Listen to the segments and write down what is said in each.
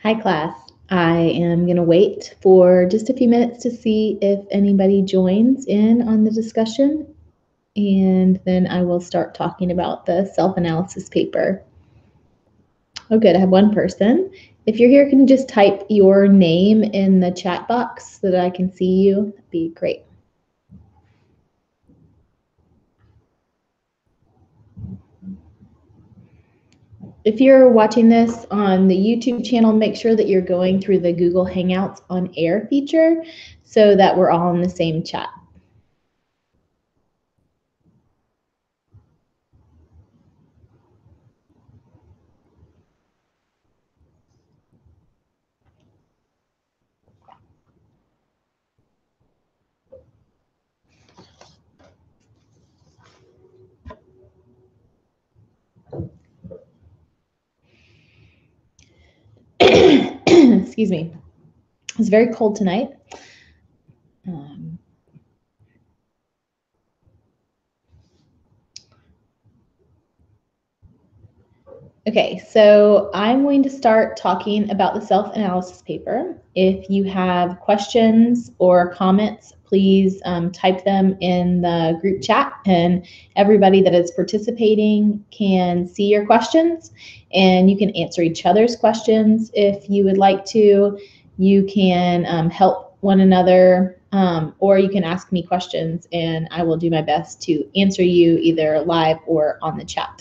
Hi, class. I am going to wait for just a few minutes to see if anybody joins in on the discussion, and then I will start talking about the self-analysis paper. Oh, good. I have one person. If you're here, can you just type your name in the chat box so that I can see you? That'd be great. If you're watching this on the YouTube channel, make sure that you're going through the Google Hangouts on Air feature so that we're all in the same chat. Excuse me. It's very cold tonight. Okay, so I'm going to start talking about the self-analysis paper. If you have questions or comments, please type them in the group chat, and everybody that is participating can see your questions, and you can answer each other's questions if you would like to. You can help one another, or you can ask me questions, and I will do my best to answer you either live or on the chat.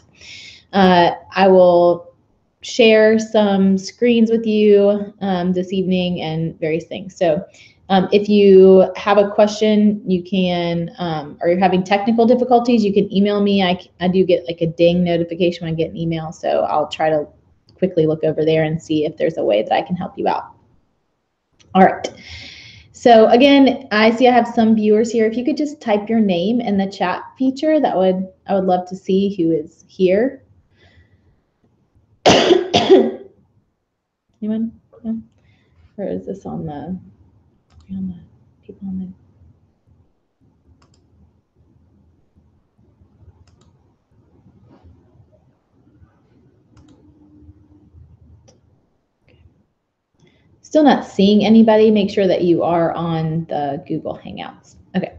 I will share some screens with you this evening and various things. So if you have a question, you can, or you're having technical difficulties, you can email me. I do get like a ding notification when I get an email, so I'll try to quickly look over there and see if there's a way that I can help you out. All right. So again, I see I have some viewers here. If you could just type your name in the chat feature, I would love to see who is here. Anyone? No? Or is this on the people on the? Still not seeing anybody. Make sure that you are on the Google Hangouts. Okay.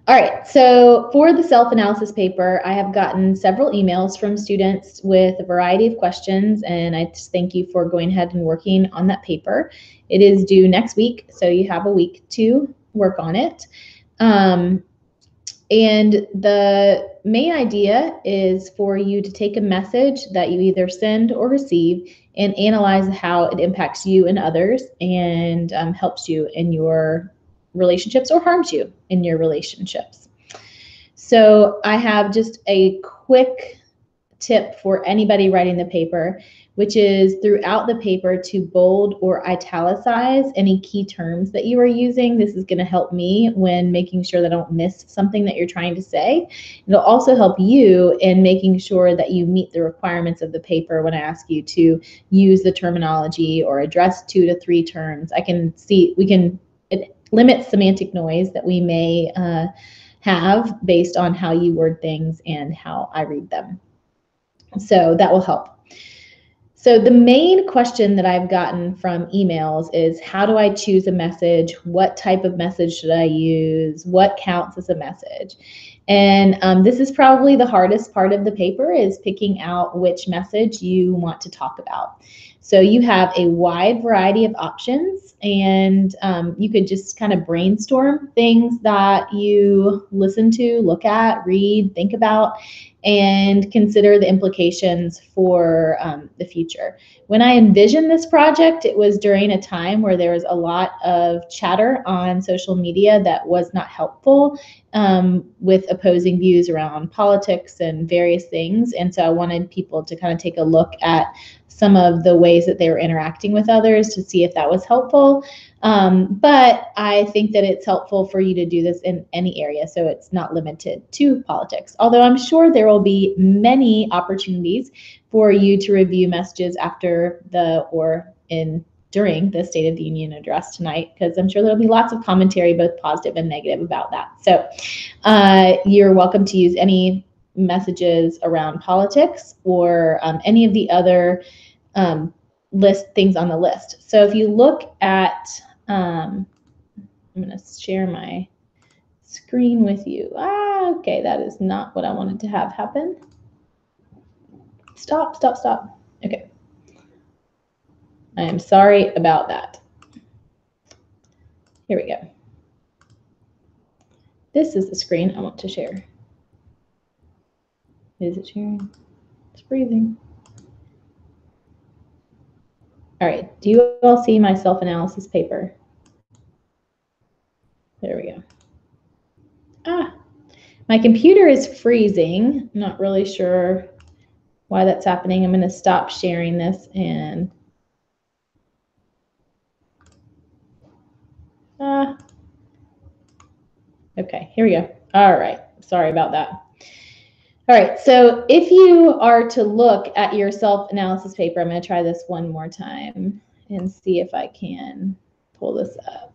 All right, so for the self-analysis paper, I have gotten several emails from students with a variety of questions, and I just thank you for going ahead and working on that paper. It is due next week, so you have a week to work on it. And the main idea is for you to take a message that you either send or receive and analyze how it impacts you and others and helps you in your relationships or harms you in your relationships. So I have just a quick tip for anybody writing the paper, which is throughout the paper to bold or italicize any key terms that you are using. This is going to help me when making sure that I don't miss something that you're trying to say. It'll also help you in making sure that you meet the requirements of the paper when I ask you to use the terminology or address 2 to 3 terms. It limits semantic noise that we may have based on how you word things and how I read them. So that will help. So the main question that I've gotten from emails is, how do I choose a message? What type of message should I use? What counts as a message? And this is probably the hardest part of the paper, is picking out which message you want to talk about. So you have a wide variety of options, and you could just kind of brainstorm things that you listen to, look at, read, think about, and consider the implications for the future. When I envisioned this project, it was during a time where there was a lot of chatter on social media that was not helpful, with opposing views around politics and various things. And so I wanted people to kind of take a look at some of the ways that they were interacting with others to see if that was helpful. But I think that it's helpful for you to do this in any area, so it's not limited to politics. Although I'm sure there will be many opportunities for you to review messages after or in during the State of the Union address tonight, because I'm sure there'll be lots of commentary, both positive and negative, about that. So you're welcome to use any messages around politics or any of the other things on the list. So if you look at, I'm going to share my screen with you. Okay, that is not what I wanted to have happen. Stop. Okay. I am sorry about that. Here we go. This is the screen I want to share. Is it sharing? It's freezing. All right, do you all see my self-analysis paper? There we go. My computer is freezing. I'm not really sure why that's happening. I'm going to stop sharing this and okay, here we go. All right, sorry about that. All right, so if you are to look at your self-analysis paper, I'm going to try this one more time and see if I can pull this up.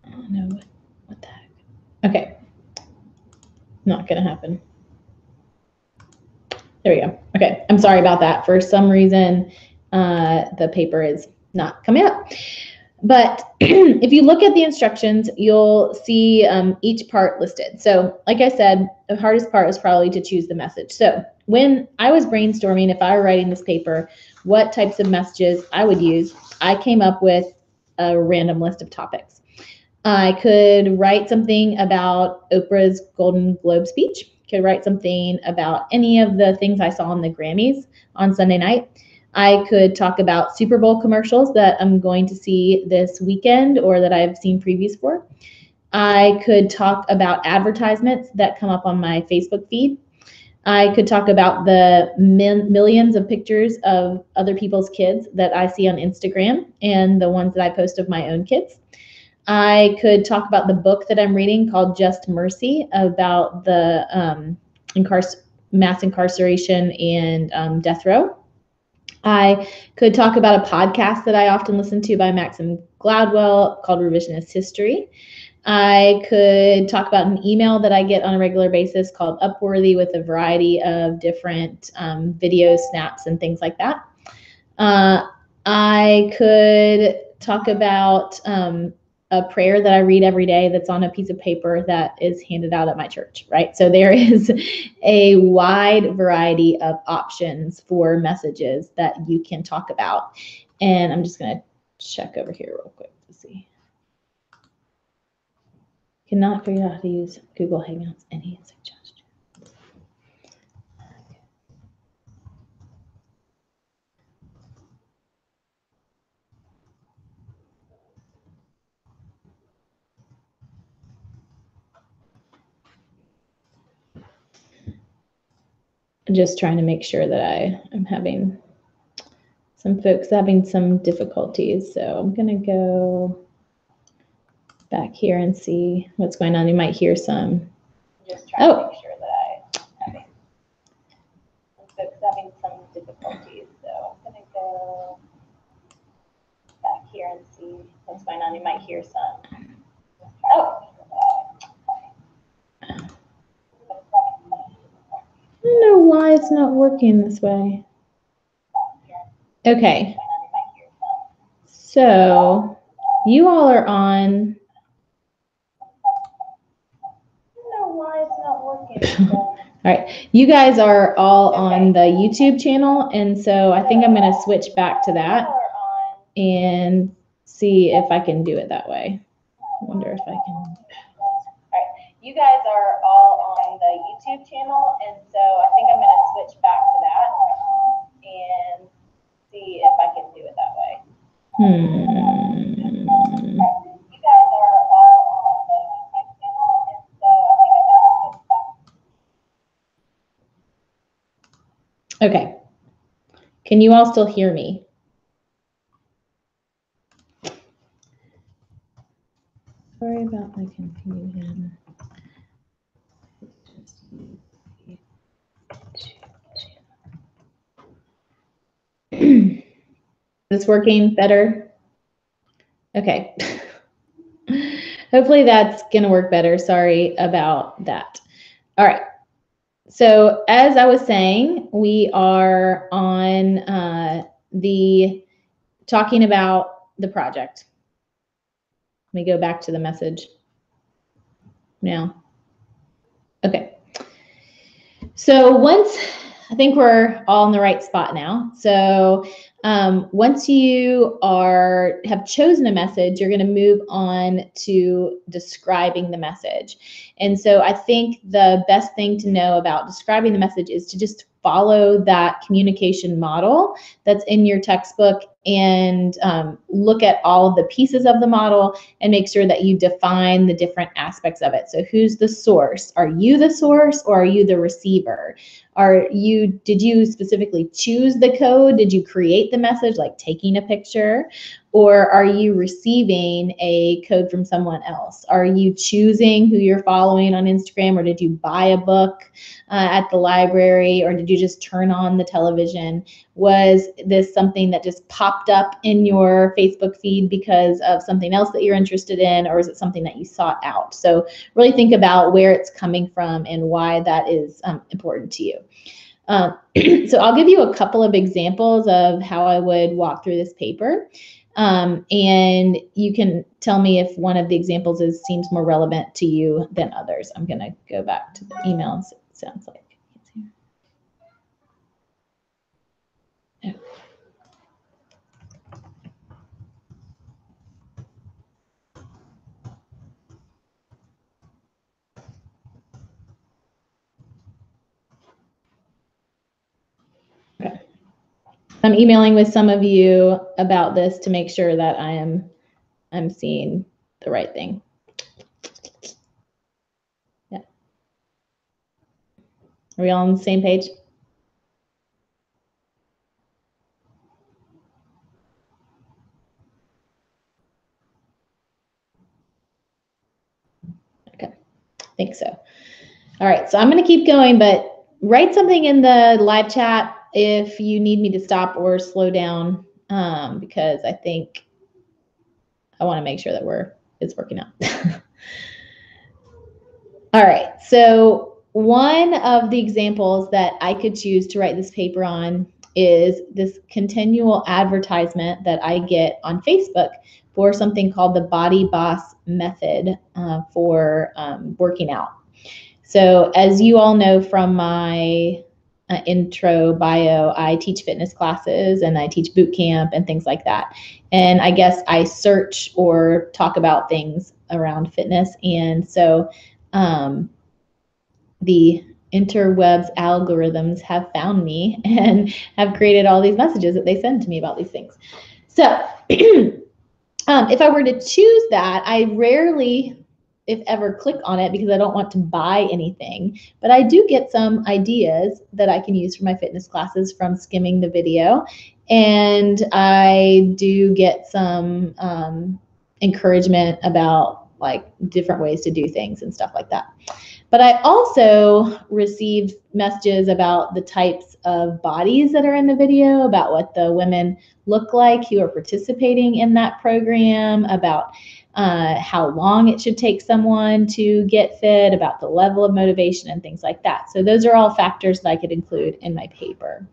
Oh no, what the heck? Okay, not going to happen. There we go. Okay, I'm sorry about that. For some reason, the paper is not coming up. But if you look at the instructions, you'll see each part listed. So like I said, the hardest part is probably to choose the message. So when I was brainstorming, if I were writing this paper, what types of messages I would use, I came up with a random list of topics. I could write something about Oprah's Golden Globe speech, could write something about any of the things I saw on the Grammys on Sunday night. I could talk about Super Bowl commercials that I'm going to see this weekend or that I've seen previews for. I could talk about advertisements that come up on my Facebook feed. I could talk about the millions of pictures of other people's kids that I see on Instagram and the ones that I post of my own kids. I could talk about the book that I'm reading called Just Mercy, about the mass incarceration and death row. I could talk about a podcast that I often listen to by Maxim Gladwell called Revisionist History. I could talk about an email that I get on a regular basis called Upworthy, with a variety of different video snaps and things like that. I could talk about a prayer that I read every day that's on a piece of paper that is handed out at my church, right? So there is a wide variety of options for messages that you can talk about. And I'm just going to check over here real quick to see. Cannot figure out how to use Google Hangouts. Any suggestions? Just trying to make sure that I am having some folks having some difficulties. So I'm going to go back here and see what's going on. You might hear some. Just trying to make sure that I am having some folks having some difficulties. So I'm going to go back here and see what's going on. You might hear some. I don't know why it's not working this way. Okay. So you all are on. I don't know why it's not working. All right. You guys are all on the YouTube channel. And so I think I'm going to switch back to that and see if I can do it that way. I wonder if I can. You guys are all on the YouTube channel, and so I think I'm going to switch back to that and see if I can do it that way. You guys are all on the YouTube channel, and so I think I'm going to switch back. Okay. Can you all still hear me? Sorry about my confusion. this working better? Okay. Hopefully that's going to work better. Sorry about that. All right. So as I was saying, we are on the talking about the project. Let me go back to the message now. Okay. So once, I think we're all in the right spot now. So once you have chosen a message, you're going to move on to describing the message. And so I think the best thing to know about describing the message is to just follow that communication model that's in your textbook and look at all of the pieces of the model and make sure that you define the different aspects of it. So who's the source? Are you the source or are you the receiver? Did you specifically choose the code? Did you create the message, like taking a picture? Or are you receiving a code from someone else? Are you choosing who you're following on Instagram, or did you buy a book at the library, or did you just turn on the television? Was this something that just popped up in your Facebook feed because of something else that you're interested in, or is it something that you sought out? So really think about where it's coming from and why that is important to you. So I'll give you a couple of examples of how I would walk through this paper. And you can tell me if one of the examples seems more relevant to you than others. I'm going to go back to the emails, it sounds like. Okay. I'm emailing with some of you about this to make sure that I'm seeing the right thing. Yeah. Are we all on the same page? Okay, I think so. All right, so I'm going to keep going, but write something in the live chat if you need me to stop or slow down, because I think I want to make sure that it's working out. All right, so one of the examples that I could choose to write this paper on is this continual advertisement that I get on Facebook for something called the Body Boss method for working out. So as you all know from my intro bio, I teach fitness classes and I teach boot camp and things like that. And I guess I search or talk about things around fitness. And so the interwebs algorithms have found me and have created all these messages that they send to me about these things. So if I were to choose that, I rarely, if ever, click on it because I don't want to buy anything. But I do get some ideas that I can use for my fitness classes from skimming the video. And I do get some encouragement about like different ways to do things and stuff like that. But I also received messages about the types of bodies that are in the video, about what the women look like who are participating in that program, about how long it should take someone to get fit, about the level of motivation and things like that. So those are all factors that I could include in my paper.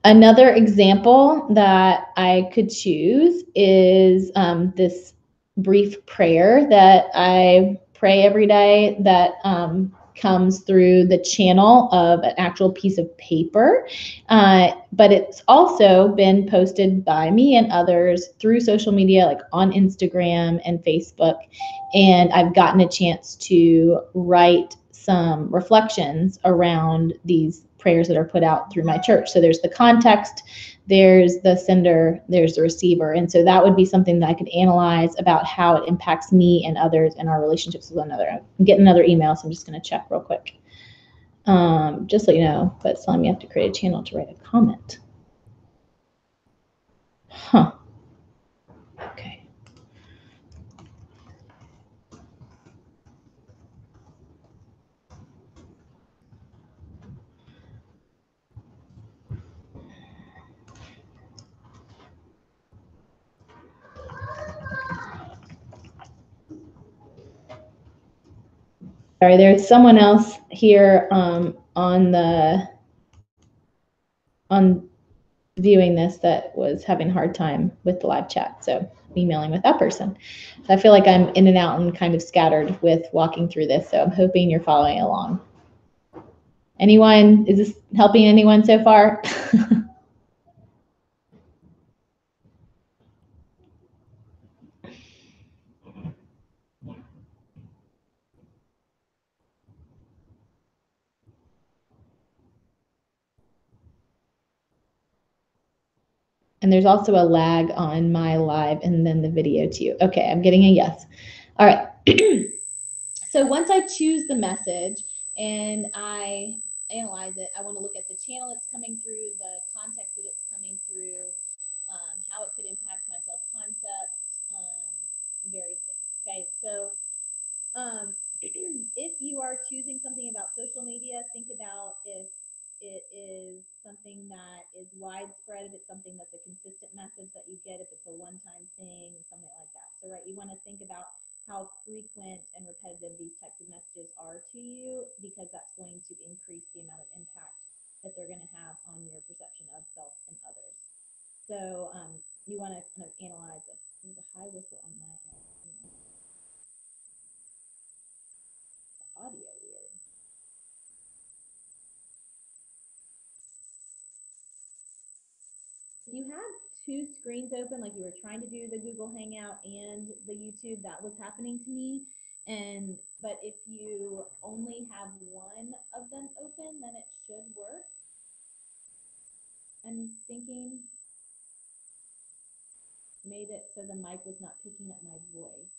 Another example that I could choose is this brief prayer that I pray every day that comes through the channel of an actual piece of paper. But it's also been posted by me and others through social media, like on Instagram and Facebook. And I've gotten a chance to write some reflections around these prayers that are put out through my church. So there's the context, there's the sender, there's the receiver. And so that would be something that I could analyze about how it impacts me and others and our relationships with one another. I'm getting another email, so I'm just going to check real quick. Just so you know, but it's telling me I have to create a channel to write a comment. Huh. Okay. Sorry, there's someone else here on viewing this that was having a hard time with the live chat, so I'm emailing with that person. So I feel like I'm in and out and kind of scattered with walking through this, so I'm hoping you're following along. Anyone, is this helping anyone so far? And there's also a lag on my live and then the video too. Okay, I'm getting a yes. All right. So once I choose the message and I analyze it, I want to look at the channel it's coming through, the context that it's coming through, how it could impact my self-concept, various things. Okay, so if you are choosing something about social media, think about if it is something that is widespread, if it's something that's a consistent message that you get, if it's a one-time thing, something like that. So, right, you want to think about how frequent and repetitive these types of messages are to you, because that's going to increase the amount of impact that they're going to have on your perception of self and others. So you want to kind of analyze this. There's a high whistle on my end. The audio weird. If you have two screens open, like you were trying to do the Google Hangout and the YouTube, that was happening to me. But if you only have one of them open, then it should work. I'm thinking made it so the mic was not picking up my voice.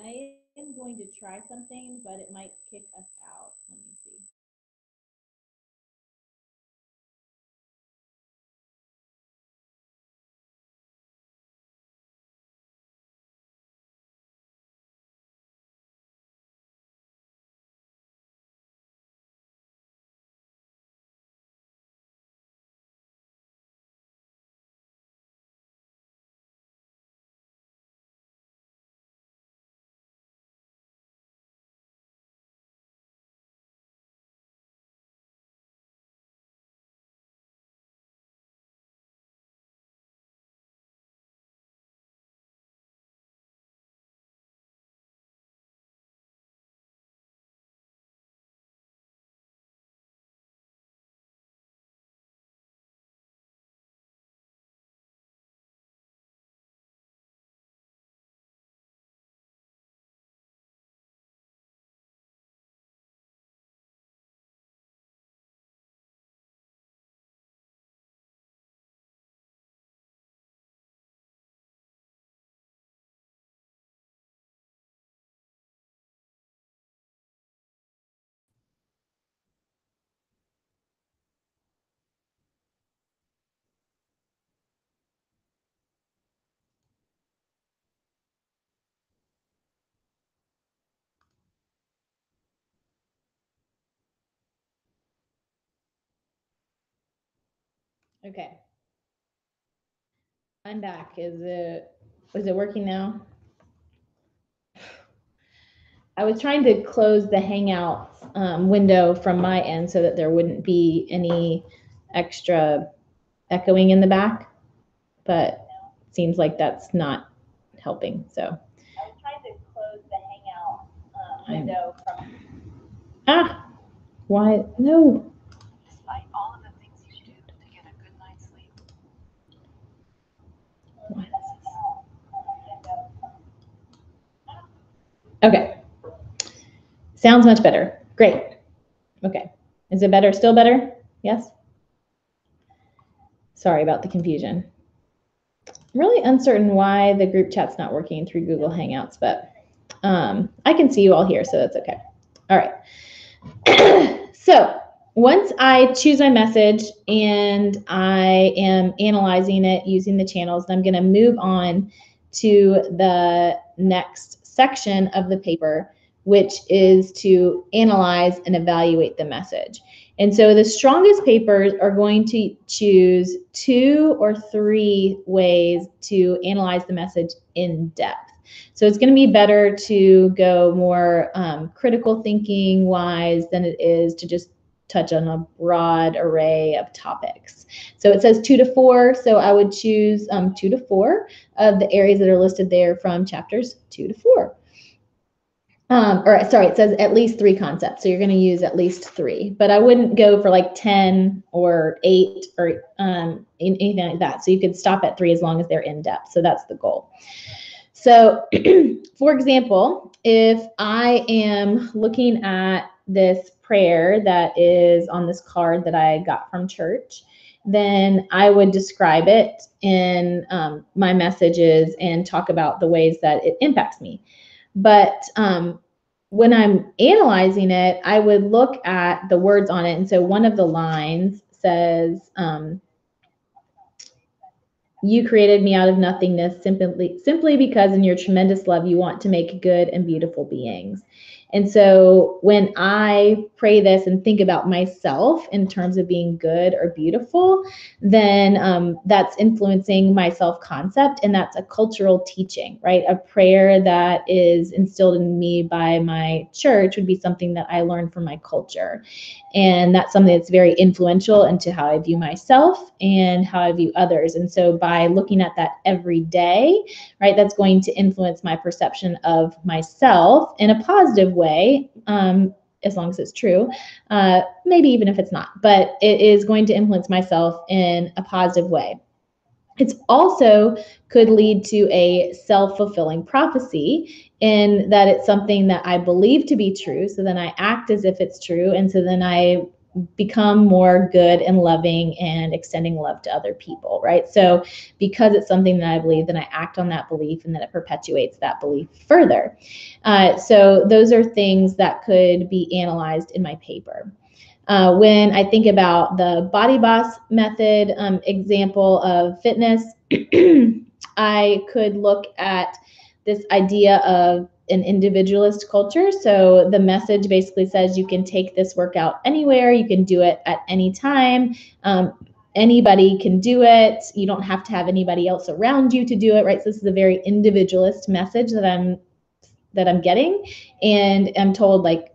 I am going to try something, but it might kick us out. Let me see. Okay. I'm back. Is it working now? I was trying to close the Hangout window from my end so that there wouldn't be any extra echoing in the back, but it seems like that's not helping. So I was trying to close the Hangout window from. Why? No. Despite all of the things you do to get a good night's sleep. Okay. Sounds much better. Great. Okay. Is it better? Still better? Yes? Sorry about the confusion. I'm really uncertain why the group chat's not working through Google Hangouts, but I can see you all here, so that's okay. All right. So once I choose my message and I am analyzing it using the channels, I'm going to move on to the next section of the paper, which is to analyze and evaluate the message. And so the strongest papers are going to choose 2 or 3 ways to analyze the message in depth. So it's going to be better to go more critical thinking wise than it is to just touch on a broad array of topics. So it says 2 to 4. So I would choose 2 to 4 of the areas that are listed there from chapters 2 to 4. It says at least 3 concepts. So you're going to use at least 3, but I wouldn't go for like 10 or 8 or anything like that. So you could stop at 3 as long as they're in depth. So that's the goal. So for example, if I am looking at this prayer that is on this card that I got from church, then I would describe it in my messages and talk about the ways that it impacts me. But when I'm analyzing it, I would look at the words on it. And so one of the lines says, you created me out of nothingness simply because in your tremendous love, you want to make good and beautiful beings. And so when I pray this and think about myself in terms of being good or beautiful, then that's influencing my self-concept, and that's a cultural teaching, right? A prayer that is instilled in me by my church would be something that I learned from my culture. And that's something that's very influential into how I view myself and how I view others. And so by looking at that every day, right, that's going to influence my perception of myself in a positive way, as long as it's true, maybe even if it's not, but it is going to influence myself in a positive way. It also could lead to a self-fulfilling prophecy in that it's something that I believe to be true. So then I act as if it's true. And so then I become more good and loving and extending love to other people, right? So because it's something that I believe, then I act on that belief, and then it perpetuates that belief further. So those are things that could be analyzed in my paper. When I think about the Body Boss method example of fitness, I could look at this idea of an individualist culture. So the message basically says you can take this workout anywhere, you can do it at any time. Anybody can do it. You don't have to have anybody else around you to do it, right? So this is a very individualist message that I'm getting, and I'm told like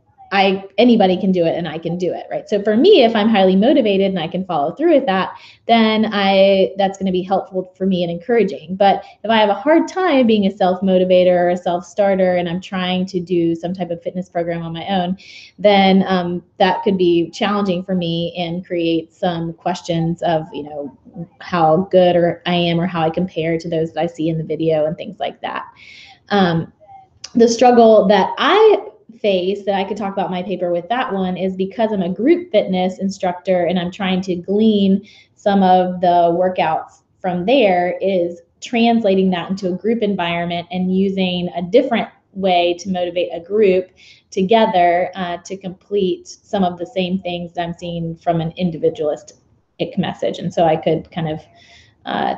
anybody can do it and I can do it, right? So for me, if I'm highly motivated and I can follow through with that, then that's going to be helpful for me and encouraging. But if I have a hard time being a self-motivator or a self-starter and I'm trying to do some type of fitness program on my own, then that could be challenging for me and create some questions of, how good I am or how I compare to those that I see in the video and things like that. The struggle that I face that I could talk about my paper with that one is because I'm a group fitness instructor and I'm trying to glean some of the workouts from there, is translating that into a group environment and using a different way to motivate a group together to complete some of the same things that I'm seeing from an individualistic message. And so I could kind of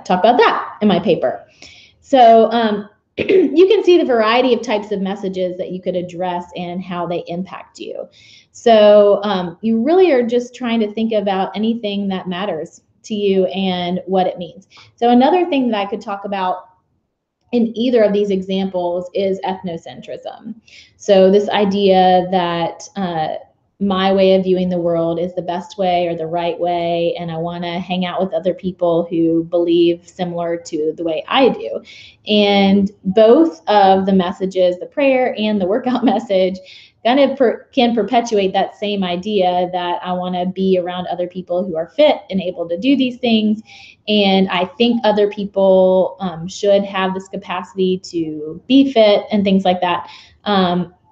talk about that in my paper. So you can see the variety of types of messages that you could address and how they impact you. So you really are just trying to think about anything that matters to you and what it means. So another thing that I could talk about in either of these examples is ethnocentrism. So this idea that my way of viewing the world is the best way or the right way, and I want to hang out with other people who believe similar to the way I do. And both of the messages, the prayer and the workout message, kind of can perpetuate that same idea that I want to be around other people who are fit and able to do these things. And I think other people should have this capacity to be fit and things like that.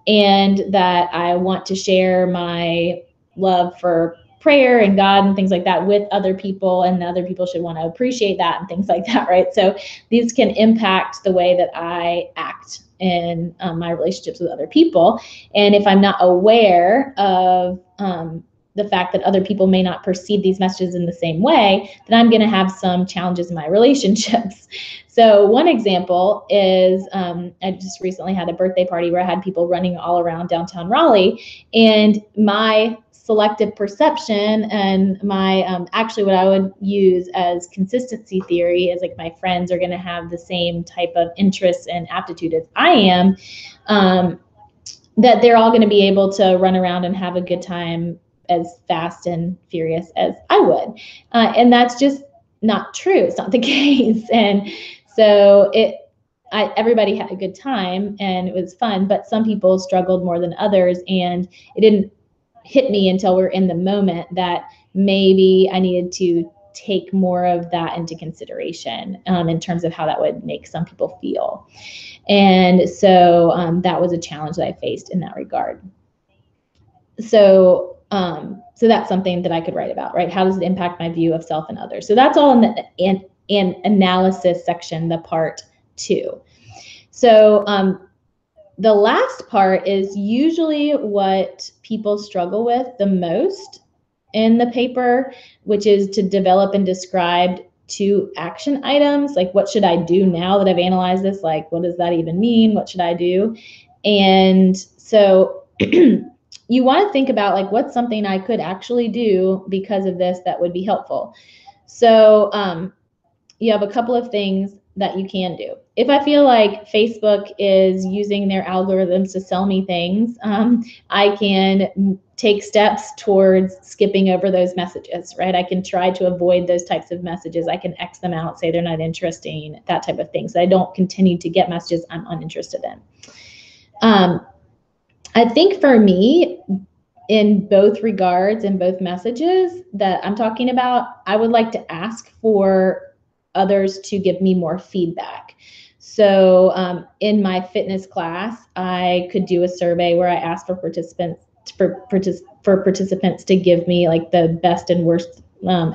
And that I want to share my love for prayer and God and things like that with other people, and other people should want to appreciate that and things like that, right? So these can impact the way that I act in my relationships with other people. And if I'm not aware of the fact that other people may not perceive these messages in the same way, then I'm going to have some challenges in my relationships. So one example is I just recently had a birthday party where I had people running all around downtown Raleigh, and my selective perception and my actually what I would use as consistency theory is like my friends are going to have the same type of interests and aptitude as I am, that they're all going to be able to run around and have a good time as fast and furious as I would. And that's just not true. It's not the case. And so everybody had a good time and it was fun, but some people struggled more than others. And it didn't hit me until we're in the moment that maybe I needed to take more of that into consideration in terms of how that would make some people feel. And so that was a challenge that I faced in that regard. So that's something that I could write about, right? How does it impact my view of self and others? So that's all in the analysis section, the part 2. So the last part is usually what people struggle with the most in the paper, which is to develop and describe 2 action items. Like, what should I do now that I've analyzed this? Like, what does that even mean? What should I do? And so you want to think about like, what's something I could actually do because of this that would be helpful. So you have a couple of things that you can do. If I feel like Facebook is using their algorithms to sell me things, I can take steps towards skipping over those messages, right? I can try to avoid those types of messages. I can X them out, say they're not interesting, that type of thing. So I don't continue to get messages I'm uninterested in. I think for me, in both regards, in both messages that I'm talking about, I would like to ask for others to give me more feedback. So in my fitness class, I could do a survey where I asked for participants to give me like the best and worst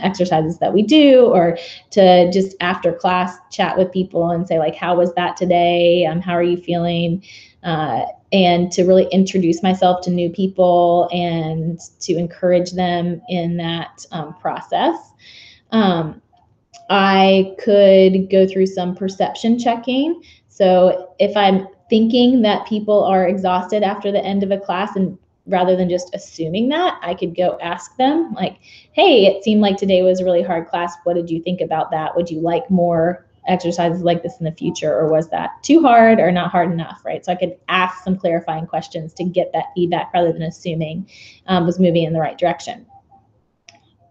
exercises that we do, or to just after class chat with people and say like, how was that today? How are you feeling? And to really introduce myself to new people and to encourage them in that process. I could go through some perception checking. So if I'm thinking that people are exhausted after the end of a class, and rather than just assuming that, I could go ask them like, hey, it seemed like today was a really hard class. What did you think about that? Would you like more exercises like this in the future, or was that too hard or not hard enough, right? So I could ask some clarifying questions to get that feedback rather than assuming was moving in the right direction.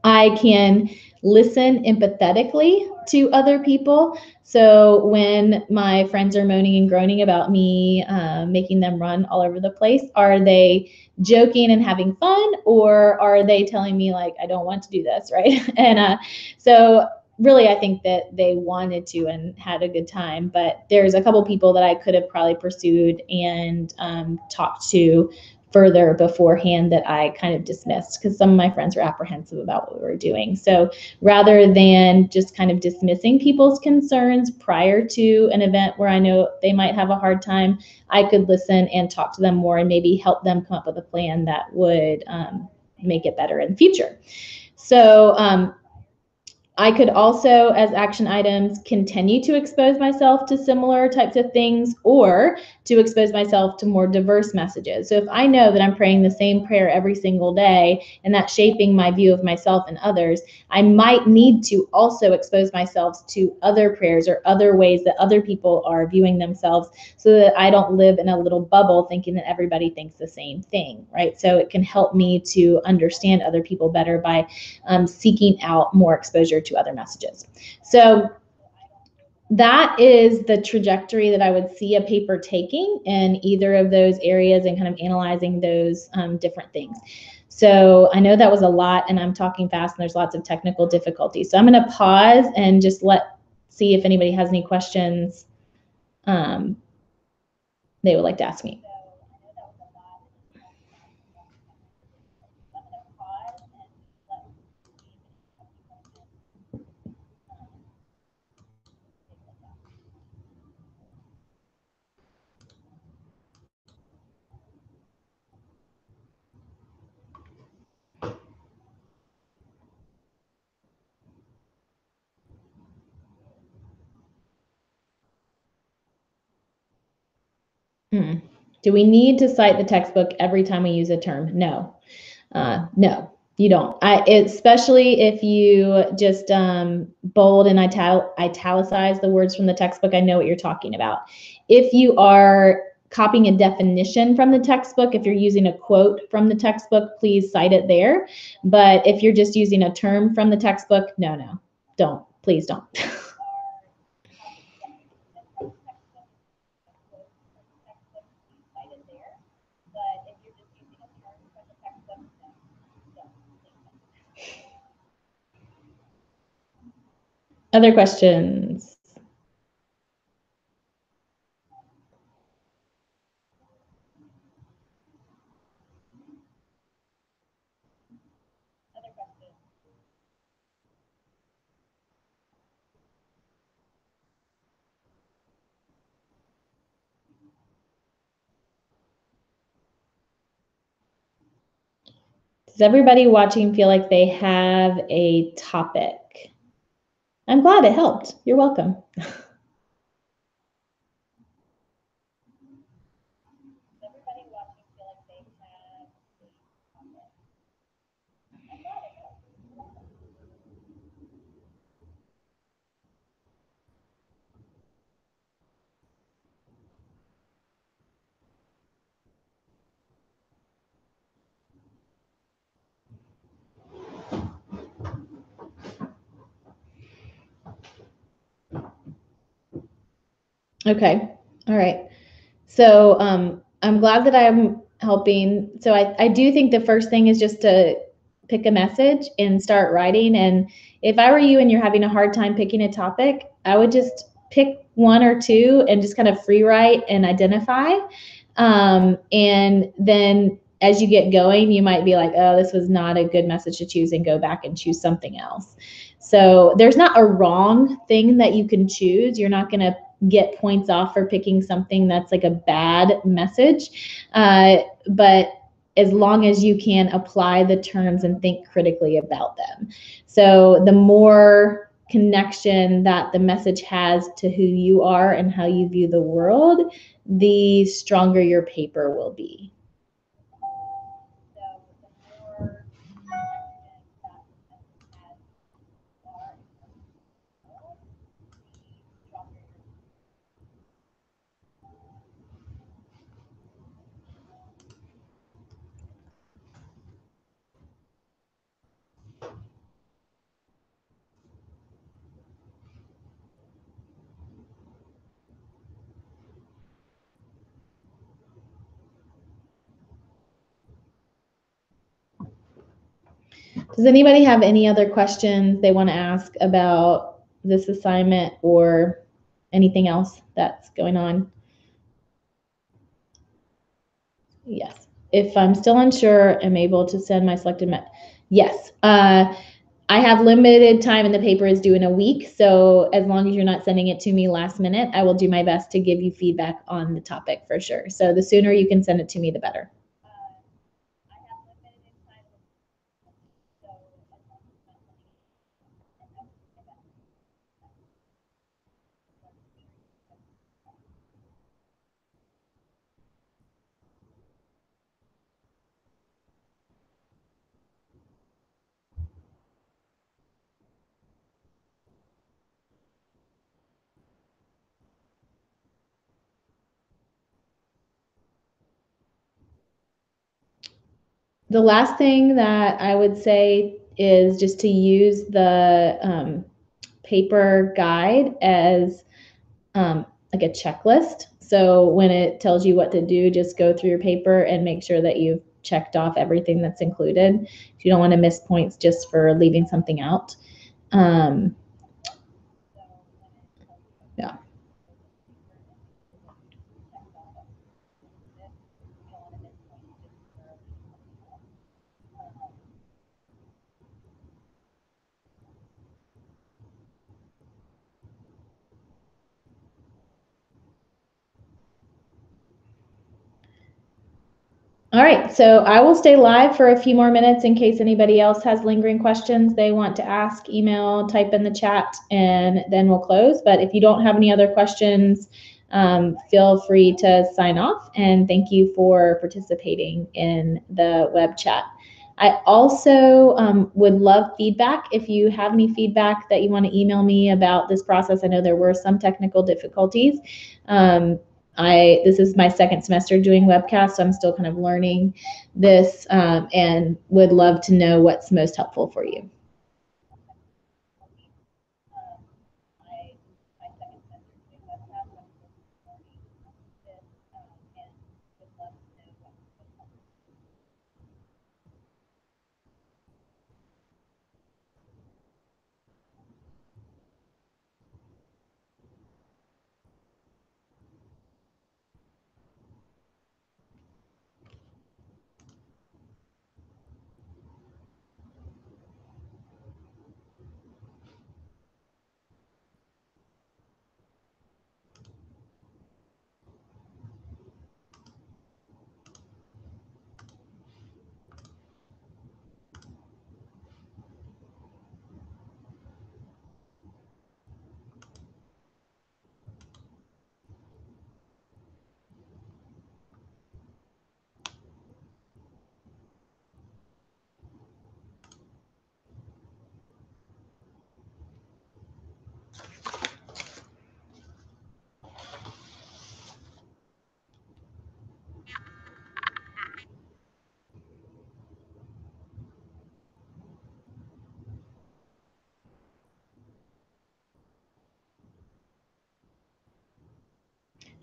I can listen empathetically to other people. So when my friends are moaning and groaning about me making them run all over the place, are they joking and having fun, or are they telling me like, I don't want to do this, right? And so really, I think that they wanted to and had a good time, but there's a couple people that I could have probably pursued and talked to further beforehand that I kind of dismissed because some of my friends were apprehensive about what we were doing. So rather than just kind of dismissing people's concerns prior to an event where I know they might have a hard time, I could listen and talk to them more and maybe help them come up with a plan that would make it better in the future. So I could also, as action items, continue to expose myself to similar types of things, or to expose myself to more diverse messages. So if I know that I'm praying the same prayer every single day and that's shaping my view of myself and others, I might need to also expose myself to other prayers or other ways that other people are viewing themselves, so that I don't live in a little bubble thinking that everybody thinks the same thing, right? So it can help me to understand other people better by seeking out more exposure to other messages. So that is the trajectory that I would see a paper taking in either of those areas and kind of analyzing those different things. So I know that was a lot and I'm talking fast and there's lots of technical difficulties. So I'm going to pause and just see if anybody has any questions they would like to ask me. Do we need to cite the textbook every time we use a term? No. No, you don't. Especially if you just bold and italicize the words from the textbook, I know what you're talking about. If you are copying a definition from the textbook, if you're using a quote from the textbook, please cite it there. But if you're just using a term from the textbook, no, don't. Please don't. Other questions? Does everybody watching feel like they have a topic? I'm glad it helped. You're welcome. Okay. All right. So I'm glad that I'm helping. So I do think the first thing is just to pick a message and start writing. And if I were you and you're having a hard time picking a topic, I would just pick one or two and just kind of free write and identify. And then as you get going, you might be like, oh, this was not a good message to choose, and go back and choose something else. So there's not a wrong thing that you can choose. You're not going to get points off for picking something that's like a bad message. But as long as you can apply the terms and think critically about them. So the more connection that the message has to who you are and how you view the world, the stronger your paper will be. Does anybody have any other questions they want to ask about this assignment or anything else that's going on? Yes. If I'm still unsure, I'm able to send my selected yes. I have limited time and the paper is due in a week. So as long as you're not sending it to me last minute, I will do my best to give you feedback on the topic for sure. So the sooner you can send it to me, the better. The last thing that I would say is just to use the paper guide as like a checklist. So when it tells you what to do, just go through your paper and make sure that you've checked off everything that's included. You don't want to miss points just for leaving something out. Yeah. All right, so I will stay live for a few more minutes in case anybody else has lingering questions they want to ask, email, type in the chat, and then we'll close. But if you don't have any other questions, feel free to sign off, and thank you for participating in the web chat. I also would love feedback. If you have any feedback that you want to email me about this process, I know there were some technical difficulties. This is my second semester doing webcasts, so I'm still kind of learning this, and would love to know what's most helpful for you.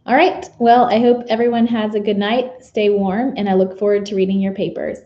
All right. Well, I hope everyone has a good night. Stay warm, and I look forward to reading your papers.